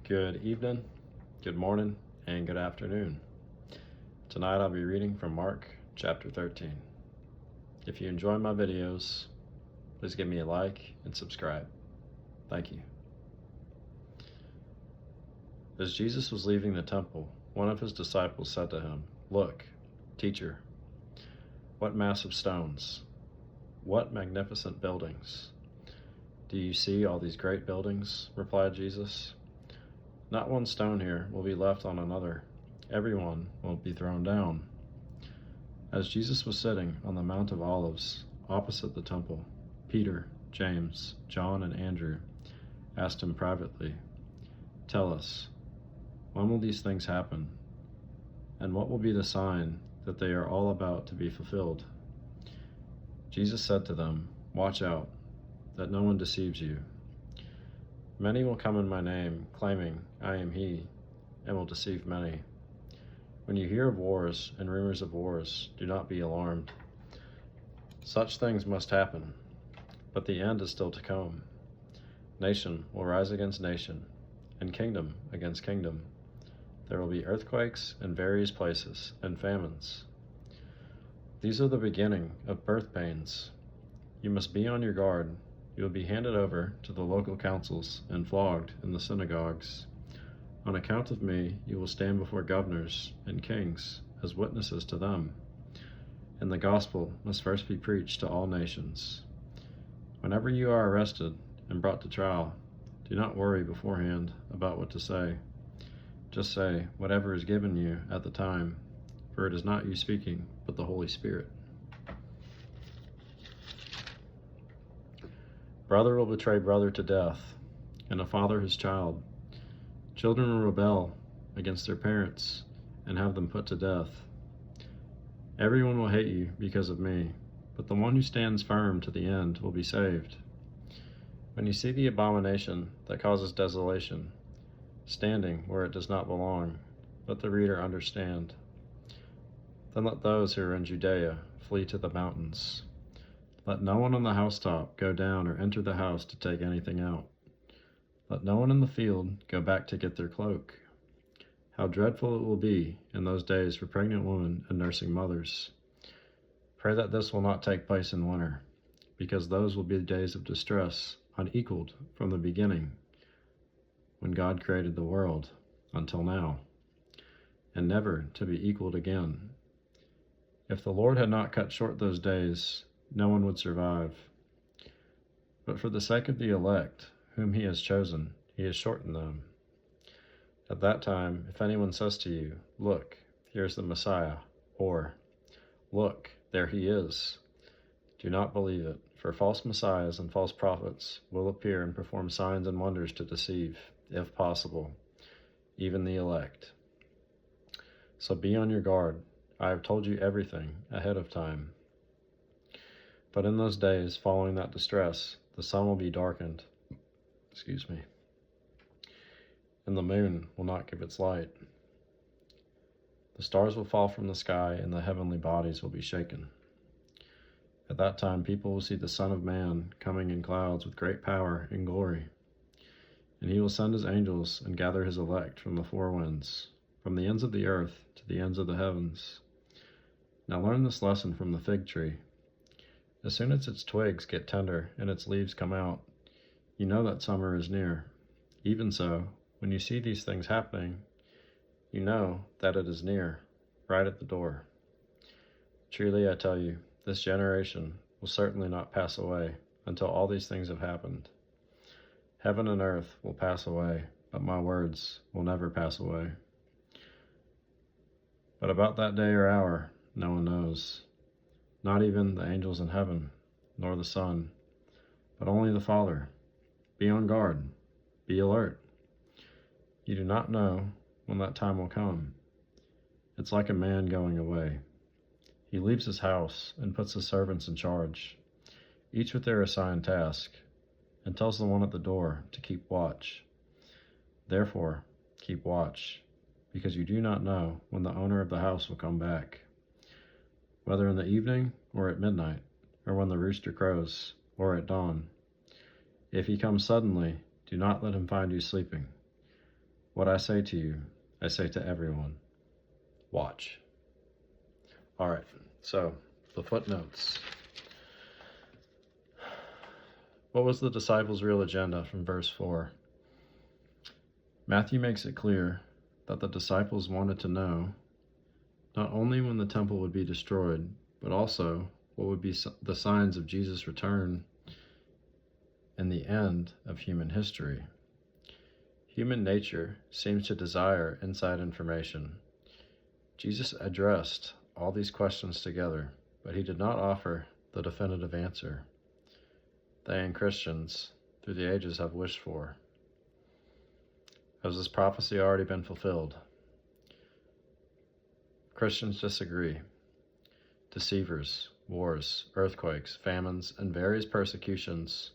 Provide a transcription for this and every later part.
Good evening, good morning, and good afternoon. Tonight I'll be reading from Mark chapter 13. If you enjoy my videos, please give me a like and subscribe. Thank you. As Jesus was leaving the temple, one of his disciples said to him, "Look, teacher, what massive stones, what magnificent buildings. Do you see all these great buildings?" replied Jesus. "Not one stone here will be left on another. Everyone will be thrown down." As Jesus was sitting on the Mount of Olives opposite the temple, Peter, James, John, and Andrew asked him privately, "Tell us, when will these things happen? And what will be the sign that they are all about to be fulfilled?" Jesus said to them, "Watch out, that no one deceives you. Many will come in my name, claiming, 'I am he,' and will deceive many. When you hear of wars and rumors of wars, do not be alarmed. Such things must happen, but the end is still to come. Nation will rise against nation, and kingdom against kingdom. There will be earthquakes in various places, and famines. These are the beginning of birth pains. You must be on your guard. You will be handed over to the local councils and flogged in the synagogues. On account of me, you will stand before governors and kings as witnesses to them. And the gospel must first be preached to all nations. Whenever you are arrested and brought to trial, do not worry beforehand about what to say. Just say whatever is given you at the time, for it is not you speaking, but the Holy Spirit. Brother will betray brother to death, and a father his child. Children will rebel against their parents and have them put to death. Everyone will hate you because of me, but the one who stands firm to the end will be saved. When you see the abomination that causes desolation, standing where it does not belong, let the reader understand. Then let those who are in Judea flee to the mountains. Let no one on the housetop go down or enter the house to take anything out. Let no one in the field go back to get their cloak. How dreadful it will be in those days for pregnant women and nursing mothers. Pray that this will not take place in winter, because those will be days of distress unequaled from the beginning, when God created the world, until now, and never to be equaled again. If the Lord had not cut short those days, no one would survive. But for the sake of the elect, whom he has chosen, he has shortened them. At that time, if anyone says to you, 'Look, here's the Messiah,' or 'Look, there he is,' do not believe it, for false messiahs and false prophets will appear and perform signs and wonders to deceive, if possible, even the elect. So be on your guard. I have told you everything ahead of time. But in those days following that distress, the sun will be darkened, and the moon will not give its light. The stars will fall from the sky, and the heavenly bodies will be shaken. At that time people will see the Son of Man coming in clouds with great power and glory. And he will send his angels and gather his elect from the four winds, from the ends of the earth to the ends of the heavens. Now learn this lesson from the fig tree. As soon as its twigs get tender and its leaves come out, you know that summer is near. Even so, when you see these things happening, you know that it is near, right at the door. Truly I tell you, this generation will certainly not pass away until all these things have happened. Heaven and earth will pass away, but my words will never pass away. But about that day or hour, no one knows. Not even the angels in heaven, nor the Son, but only the Father. Be on guard. Be alert. You do not know when that time will come. It's like a man going away. He leaves his house and puts his servants in charge, each with their assigned task, and tells the one at the door to keep watch. Therefore, keep watch, because you do not know when the owner of the house will come back, whether in the evening or at midnight, or when the rooster crows, or at dawn. If he comes suddenly, do not let him find you sleeping. What I say to you, I say to everyone, watch. All right, so the footnotes. What was the disciples' real agenda from verse 4? Matthew makes it clear that the disciples wanted to know not only when the temple would be destroyed, but also what would be the signs of Jesus' return and the end of human history. Human nature seems to desire inside information. Jesus addressed all these questions together, but he did not offer the definitive answer they and Christians through the ages have wished for. Has this prophecy already been fulfilled? Christians disagree. Deceivers, wars, earthquakes, famines, and various persecutions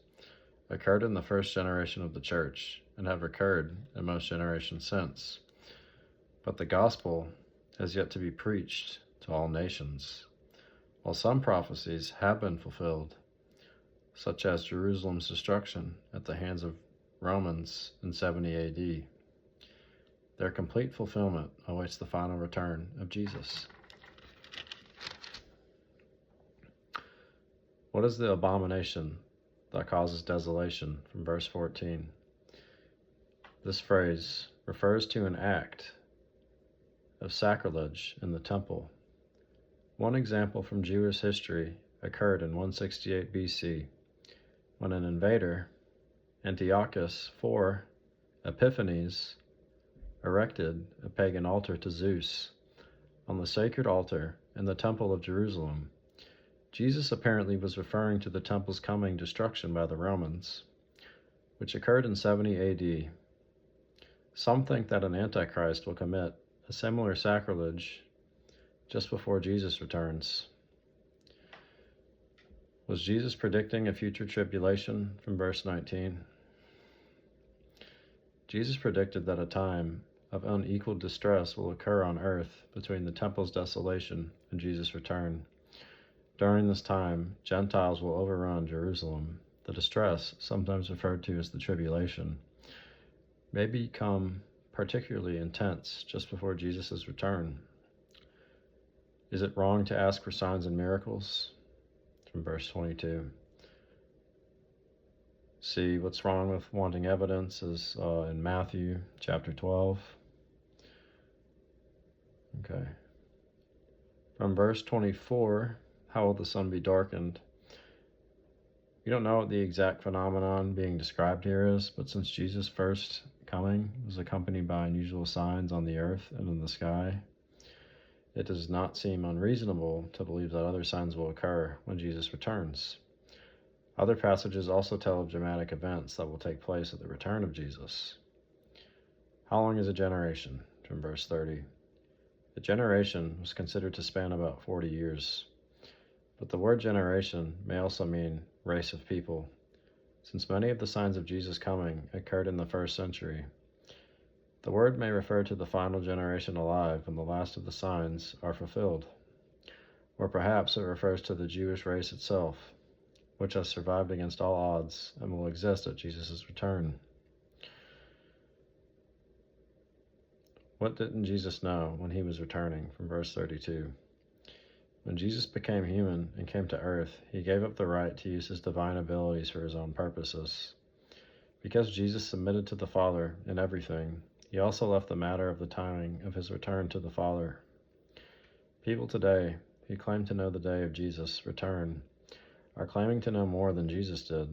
occurred in the first generation of the church and have occurred in most generations since. But the gospel has yet to be preached to all nations. While some prophecies have been fulfilled, such as Jerusalem's destruction at the hands of Romans in 70 AD, their complete fulfillment awaits the final return of Jesus. What is the abomination that causes desolation from verse 14? This phrase refers to an act of sacrilege in the temple. One example from Jewish history occurred in 168 BC, when an invader, Antiochus IV Epiphanes, erected a pagan altar to Zeus on the sacred altar in the Temple of Jerusalem. Jesus apparently was referring to the temple's coming destruction by the Romans, which occurred in 70 AD. Some think that an Antichrist will commit a similar sacrilege just before Jesus returns. Was Jesus predicting a future tribulation from verse 19? Jesus predicted that a time of unequal distress will occur on earth between the temple's desolation and Jesus' return. During this time, Gentiles will overrun Jerusalem. The distress, sometimes referred to as the tribulation, may become particularly intense just before Jesus' return. Is it wrong to ask for signs and miracles? From verse 22. See, what's wrong with wanting evidence is in Matthew chapter 12. Okay. From verse 24, how will the sun be darkened? We don't know what the exact phenomenon being described here is, but since Jesus' first coming was accompanied by unusual signs on the earth and in the sky, it does not seem unreasonable to believe that other signs will occur when Jesus returns. Other passages also tell of dramatic events that will take place at the return of Jesus. How long is a generation? From verse 30. A generation was considered to span about 40 years. But the word generation may also mean race of people, since many of the signs of Jesus' coming occurred in the first century. The word may refer to the final generation alive when the last of the signs are fulfilled. Or perhaps it refers to the Jewish race itself, which has survived against all odds and will exist at Jesus' return. What didn't Jesus know when he was returning? From verse 32. When Jesus became human and came to earth, he gave up the right to use his divine abilities for his own purposes. Because Jesus submitted to the Father in everything, he also left the matter of the timing of his return to the Father. People today who claim to know the day of Jesus' return are claiming to know more than Jesus did.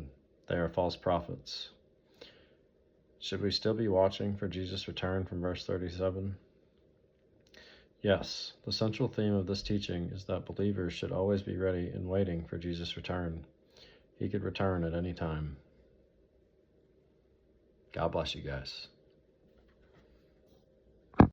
They are false prophets. Should we still be watching for Jesus' return from verse 37? Yes, the central theme of this teaching is that believers should always be ready and waiting for Jesus' return. He could return at any time. God bless you guys.